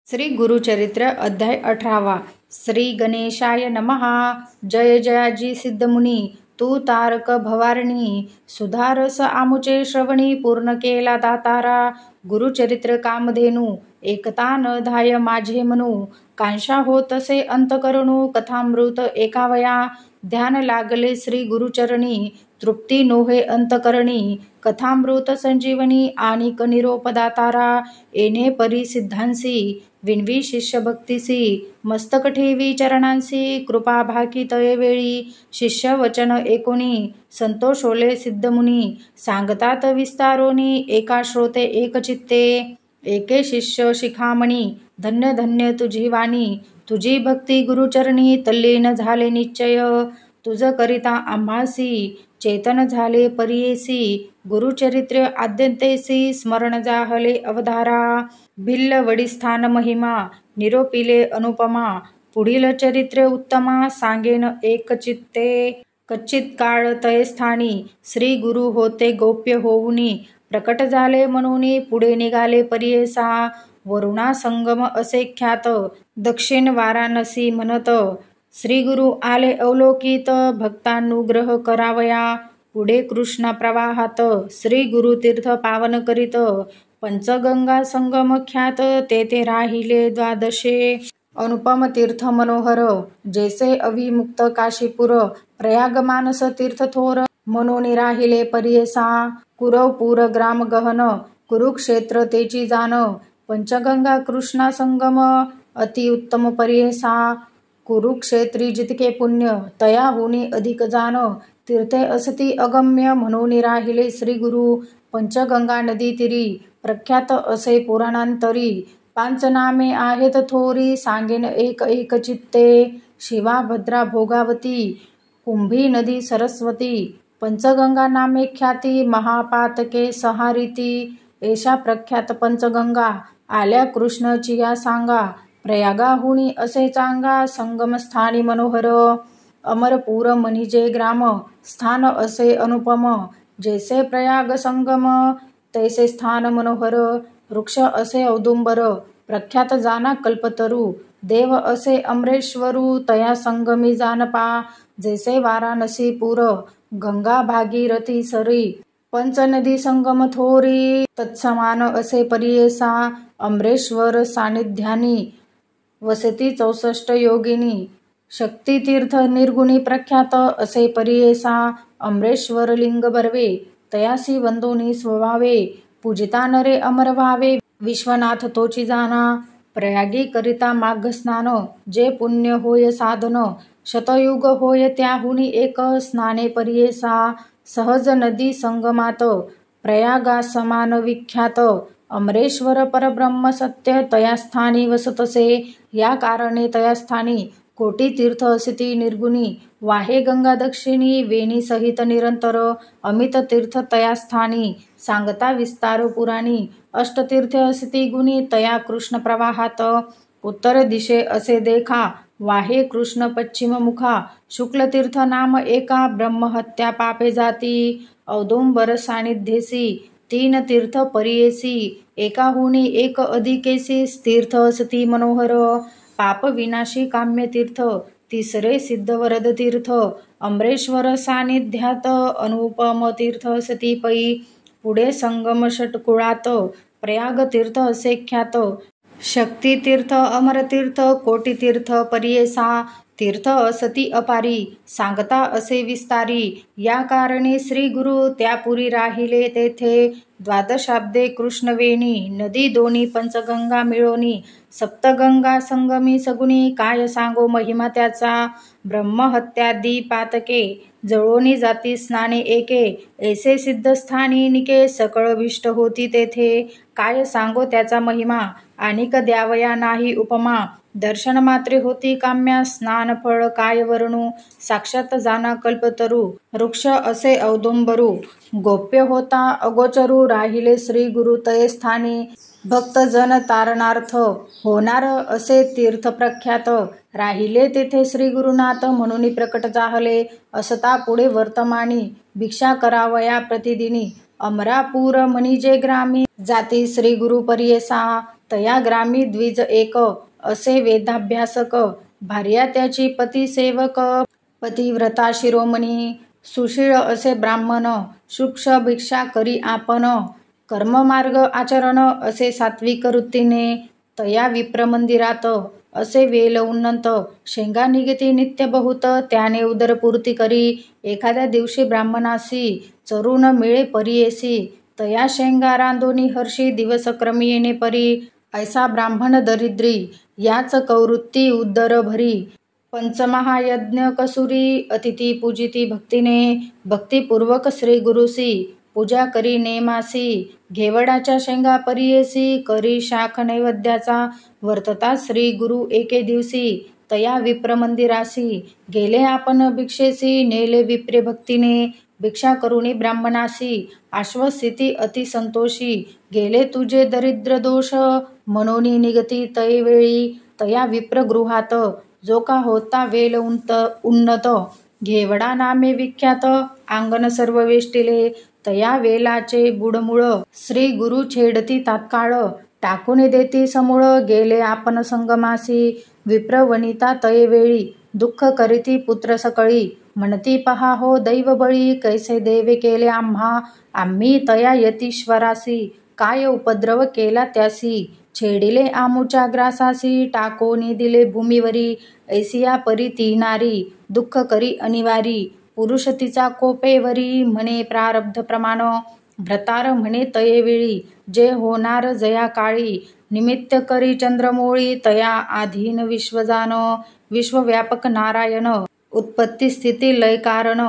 श्री गुरुचरित्र अध्याय 18 श्री गणेशाय नमः। जय जयाजी सिद्धमुनी तू तारक भवारणी, सुधारस आमुचे श्रवणी पूर्ण केला दातारा। गुरुचरित्र कामधेनू एकता न धाय माझे मनू, कांशा होतसे अंतकरणू कथामृत एकावया। ध्यान लागले श्री गुरुचरणी, तृप्ती नोहे अंतकरणी, कथामृत संजीवनी आणि निरोप दातारा। येणे परी सिद्धांसी विनवी शिष्य भक्तीसी, मस्तक ठेवी चरणांसी कृपा भाकी तये वेळी। शिष्य वचन एकोणी संतोष ओले सिद्धमुनी, सांगतात विस्तारोनी एका श्रोते एक चित्ते। एके शिष्य शिखामणी धन्य धन्य तुझी वाणी, तुझी भक्ती गुरुचरणी तल्लीन झाले निश्चय। तुझ करिता आम्हासी चेतन झाले परियेसी, गुरुचरित्र आद्यंतेसी स्मरण जाहले अवधारा। भिल्ल वडिस्थान महिमा निरोपिले अनुपमा, पुढील चरित्र उत्तमा सांगेन एक चित्ते। कच्चित काळ तये स्थानी श्री गुरु होते गोप्य होऊनी, प्रकट झाले म्हणून पुढे निघाले परियेसा। वरुणा संगम असे ख्यात दक्षिण वाराणसी म्हणत, श्री गुरु आले अवलोकित भक्तानुग्रह करावया। पुढे कृष्णा प्रवाहात श्री गुरु तीर्थ पावन करीत, पंचगंगा संगम ख्यात तेथे राहिले द्वादशे। अनुपम तीर्थ मनोहर जैसे अविमुक्त काशीपुर, प्रयाग मानस तीर्थ थोर म्हणून राहिले परियेसा। कुरवपूर ग्राम गहन कुरुक्षेत्र तेची जाण, पंचगंगा कृष्णा संगम अतिउत्तम परियेसा। कुरुक्षेत्री जितके पुण्य तयाहुनी अधिक जाण, तीर्थे असती अगम्य म्हणून राहिले श्री गुरु। पंचगंगा नदी तीरी प्रख्यात असे पुराणांतरी, पांच नामे आहेत थोरी सांगेन एक एक चित्ते। शिवा भद्रा भोगावती कुंभी नदी सरस्वती, पंचगंगा नामे ख्याती महापातके सहारीती। एषा प्रख्यात पंचगंगा आल्या कृष्णची या सांगा, प्रयागाहुनी असे चांगा संगमस्थानी मनोहर। अमरपूर म्हणजे ग्राम स्थान असे अनुपम, जैसे प्रयाग संगम तैसे स्थान मनोहर। वृक्ष असे औदुंबर प्रख्यात जाना कल्पतरू, देव असे अमरेश्वरू तया संगमी जानपा। जैसे वाराणसीपूर गंगा भागीरथी सरी, पंचनदी संगम थोरी तत्समान असे परियेसा। अमरेश्वर सानिध्यानी वसती 64 योगिनी, शक्तितीर्थ निर्गुणी प्रख्यात असे परियेसा। अमरेश्वर लिंग बर्वे तयासी वंदोनी स्वभावे, पूजिता नरे अमर व्हावे विश्वनाथ तोची जाना। प्रयागी करिता माघ स्नान जे पुण्य होय साधन, शतयुग होय त्याहुनी एक स्नाने परियेसा। सहज नदी संगमात प्रयागा समान विख्यात, अमरेश्वर परब्रह्म सत्य तया स्थानी वसतसे। या कारणे तया स्थानी कोटी तीर्थ असती निर्गुणी, वाहे गंगा दक्षिणी वेणी सहित निरंतर। अमित तीर्थ तया स्थानी सांगता विस्तार पुराणी, अष्टतीर्थ असती गुणी तया कृष्ण प्रवाहात। उत्तर दिशे असे देखा वाहे कृष्ण पश्चिम मुखा, शुक्ल तीर्थ नाम एका ब्रह्महत्या पापे जाती। औदुंबर सानिध्येसी 3 तीर्थ परियेसी, एकाहुनी एक अधिकेसी तीर्थ असती मनोहर। पाप विनाशी काम्य तीर्थ तिसरे सिद्धवरद तीर्थ, अमरेश्वर सानिध्यात अनुपम तीर्थ असती पै। पुढे संगम षटकुळात प्रयाग तीर्थ असे ख्यात, शक्ती तीर्थ अमरतीर्थ कोटी तीर्थ परियेसा। तीर्थ असती अपारी सांगता असे विस्तारी, या कारणे श्री गुरु त्यापुरी राहिले तेथे। द्वादशाब्दे कृष्णवेणी नदी दोन्ही पंचगंगा मिळोनी, सप्तगंगा संगमी सगुणी काय सांगो महिमा त्याचा। ब्रह्महत्यादी पातके जळोनी जाती स्नाने एके, ऐसे सिद्धस्थानी निके सकळ विष्ट होती तेथे। काय सांगो त्याचा महिमा आणिक द्यावया नाही उपमा, दर्शन मात्रे होती काम्या स्नान फळ काय वर्णू। साक्षात जाना कल्पतरू वृक्ष असे औदुंबरू, गोप्य होता अगोचरू राहिले श्री गुरु तये स्थानी। भक्तजन तारणार्थ होणार असे तीर्थ प्रख्यात, राहिले तेथे श्री गुरुनाथ म्हणून प्रकट जाहले। असता पुढे वर्तमानी भिक्षा करावया प्रतिदिनी, अमरापूर म्हणजे ग्रामी जाती श्री गुरु परियेसा। तया ग्रामी द्विज एक, असे वेदाभ्यासक, भार्या त्याची पतिसेवक, पतिव्रता शिरोमणी, सुशीळ असे ब्राह्मण, शुक्ष भिक्षा करी आपण, कर्ममार्ग आचरण असे सात्विक वृत्तीने, तया विप्रमंदिरात असे वेल उन्नत, शेंगा निघती नित्य बहुत, त्याने उदरपूर्ती करी, एखाद्या दिवशी ब्राह्मणासी चरून मिळे परियेसी, तया शेंगा रांधोनी हर्षी दिवसक्रमी येणे परी, ऐसा ब्राह्मण दरिद्री, याच कवृत्ती उदर भरी, पंचमहायज्ञ कसुरी, अतिथी पूजिती भक्तीने, भक्तिपूर्वक श्री गुरुसी, पूजा करी नेमासी, घेवडाच्या शेंगा परियेसी, करी शाख नैवेद्याचा, वर्तता श्री गुरु एके दिवसी, तया विप्रमंदिरासी, गेले आपण भिक्षेसी, नेले विप्रे भक्तीने, भिक्षा करुणी ब्राह्मणासी, आश्वस्थिती अतिसंतोषी, गेले तुझे दरिद्र दोष, मनोनी निगती तैवेळी, तया विप्रगृहात, जो का होता वेल उन्नत, घेवडा नामे विख्यात, अंगण सर्व वेष्टिले, तया वेलाचे बुडमुळ, श्री गुरु छेडती तात्काळ, टाकून देती समूळ, गेले आपण संगमासी, विप्रवनिता तैवेळी, दुःख करीती पुत्र सकळी, म्हणती पहा हो दैव बळी, कैसे देवे केले आम्हा, आम्ही तया यतीश्वरासी, काय उपद्रव केला त्यासी, छेडिले आमुच्या ग्रासासी, टाकोनी दिले भूमीवरी, ऐसिया परी ती नारी, दुःख करी अनिवारी, पुरुष तिचा कोपेवरी, म्हणे प्रारब्ध प्रमाण, भ्रतार म्हणे तयेवेळी, जे होणार जया काळी, निमित्त करी चंद्रमोळी, तया आधीन विश्वजान, विश्वव्यापक नारायण, उत्पत्ती स्थिती लय कारण,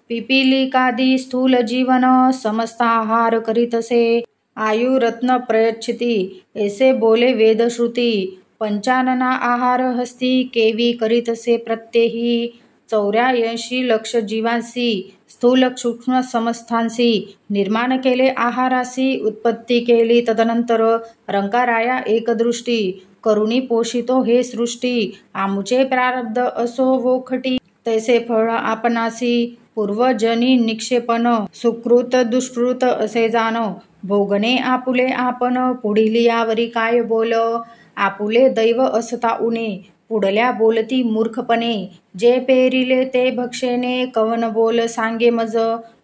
पिपीलिकादी स्थूल जीवन, समस्त आहार करीतसे, आयु रत्न प्रयच्छिती, ऐसे बोले वेदश्रुती, पंचानना आहार हस्ती, केवी करीतसे प्रत्येही, 84 लक्ष जीवांसी, स्थूल सूक्ष्म समस्थांसी, निर्माण केले आहारासी, उत्पत्ती केली तदनंतर, रंकाराया एकदृष्टी, करुणी पोषितो हे सृष्टी, आमुचे प्रारब्ध असो वोखटी, तैसे फळ आपणासी, पूर्वजनी निक्षेपण, सुकृत दुष्कृत असे जाण, भोगणे आपुले आपण, पुढील यावरी काय बोल, आपुले दैव असता उणे, पुढल्या बोलती मूर्खपणे, जे पेरिले ते भक्षेने, कवन बोल सांगे मज,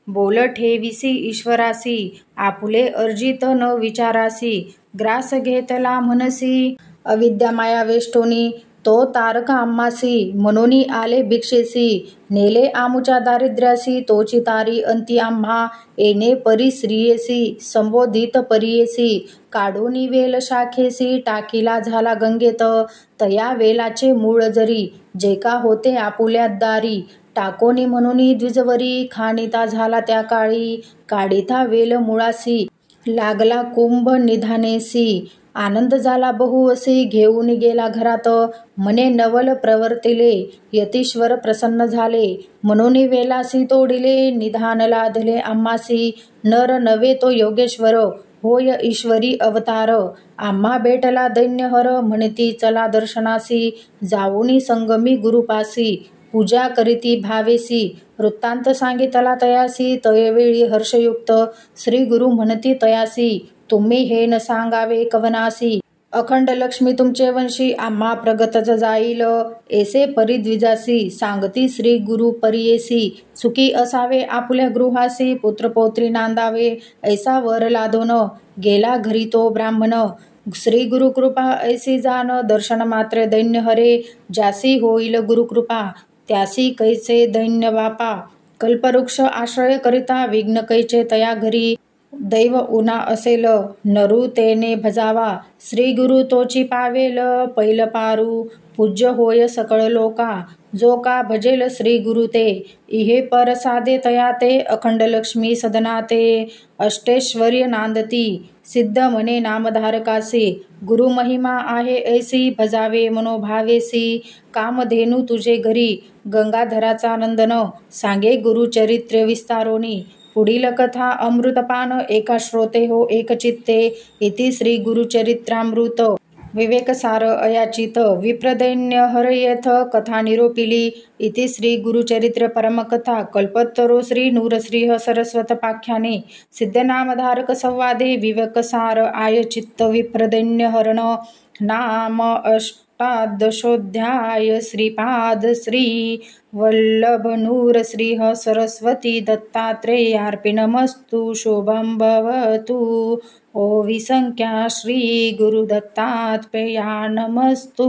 बोल ठेविसी ईश्वरासी, आपुले अर्जित न विचारासी, ग्रास घेतला म्हणसी, अविद्या माया वेष्टोनी, तो तारक आम्हासी, मनोनी आले भिक्षेसी, नेले आमुच्या दारिद्र्यासी, तोची तारी अंती आम्हा, येणे परी श्रियेसी, संबोधित परियेसी, काढोनी वेल शाखेसी, टाकीला झाला गंगेत, तया वेलाचे मूळ जरी, जे का होते आपुल्या दारी, टाकोनी म्हणून द्विजवरी, खाणिता झाला त्या काळी, काढिता वेल मुळासी, लागला कुंभ निधानेसी, आनंद झाला बहु असी, घेऊन गेला घरात, म्हणे नवल प्रवर्तिले, यतीश्वर प्रसन्न झाले, म्हणून वेलासी तोडिले, निधान लाधले आम्हासी, नर नवे तो योगेश्वर, होय ईश्वरी अवतार, आम्हा भेटला दैन्यहर, म्हणती चला दर्शनासी, जाऊनी संगमी गुरुपासी, पूजा करीती भावेसी, वृत्तांत सांगितला तयासी, तयवेळी हर्षयुक्त, श्री गुरु म्हणती तयासी, तुम्ही हे न सांगावे कवनासी, अखंड लक्ष्मी तुमचे वंशी, आम्हा प्रगतच जाईल, ऐसे परिद्विजासी, सांगती श्री गुरु परियेसी, सुखी असावे आपुल्या गृहासी, पुत्रपौत्री नांदावे, ऐसा वर लादोन, गेला घरी तो ब्राह्मण, श्री गुरुकृपा ऐसी जाण, दर्शन मात्र दैन्य हरे, ज्यासी होईल गुरुकृपा, त्यासी कैचे दैन्य बापा, कल्पवृक्ष आश्रय करिता, विघ्न कैचे तया घरी, दैव उना असेल, नरू तेने भजावा, श्री गुरु तोची पावेल, पैल पारू, पूज्य होय सकळ लोका, जो का भजेल श्री गुरु ते, इहे पर साधे तया ते, अखंड लक्ष्मी सदना ते, अष्टेश्वर्य नांदती, सिद्ध म्हणे नामधारकासी, गुरु महिमा आहे ऐसी, भजावे मनोभावेसी, कामधेनू तुझे घरी, गंगाधराचा नंदन, सांगे गुरुचरित्र विस्तारोनी, पुढील कथा अमृतपान, एका श्रोते हो एक चित्ते, इति श्री गुरुचरित्रामृत. विवेकसार अयाचित विप्रदैन्य हरयेथ कथा निरोपिली इति श्री गुरुचरित्र परमकथा कल्पतरो श्री नूरश्रीह सरस्वतपाख्याने सिद्धनामधारक संवादे विवेकसार आयचित्त विप्रदैन्य हरण नाम अष्टादशोऽध्याय। श्रीपाद श्री वल्लभनूरश्रीः सरस्वती दत्तात्रेयार्पिणमस्तु। शुभं भवतु। ओविसंख्या श्री गुरुदत्तात्रेया नमस्तु।